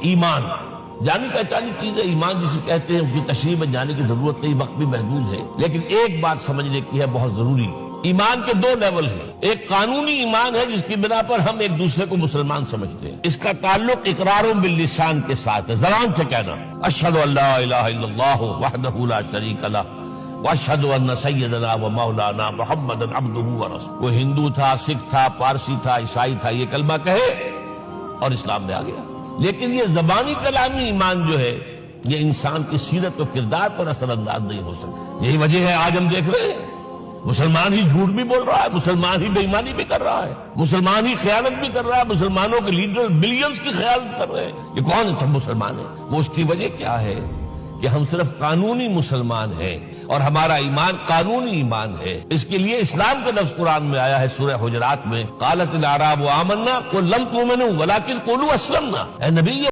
ایمان جانی پہچانی چیز ہے، ایمان جسے کہتے ہیں، اس کی تشریح میں جانے کی ضرورت نہیں، وقت بھی محدود ہے، لیکن ایک بات سمجھنے کی ہے بہت ضروری۔ ایمان کے دو لیول ہیں، ایک قانونی ایمان ہے جس کی بنا پر ہم ایک دوسرے کو مسلمان سمجھتے ہیں، اس کا تعلق اقرار باللسان کے ساتھ ہے، زبان سے کہنا اشہد ان لا الہ الا اللہ وحدہ لا شریک لہ واشہد ان سیدنا و مولانا محمد عبدہ ورسولہ۔ کوئی ہندو تھا، سکھ تھا، پارسی تھا، عیسائی تھا، یہ کلمہ کہے اور اسلام میں آ گیا۔ لیکن یہ زبانی کلامی ایمان جو ہے یہ انسان کی سیرت و کردار پر اثر انداز نہیں ہو سکتا۔ یہی وجہ ہے آج ہم دیکھ رہے ہیں مسلمان ہی جھوٹ بھی بول رہا ہے، مسلمان ہی بے ایمانی بھی کر رہا ہے، مسلمان ہی خیانت بھی کر رہا ہے، مسلمانوں کے لیڈر بلینز کی خیانت کر رہے ہیں۔ یہ کون سب مسلمان ہیں؟ وہ اس کی وجہ کیا ہے کہ ہم صرف قانونی مسلمان ہیں اور ہمارا ایمان قانونی ایمان ہے۔ اس کے لیے اسلام کا لفظ قرآن میں آیا ہے سورہ حجرات میں، قالت الاعراب آمنا قل لم تؤمنوا ولکن قولوا اسلمنا۔ اے نبی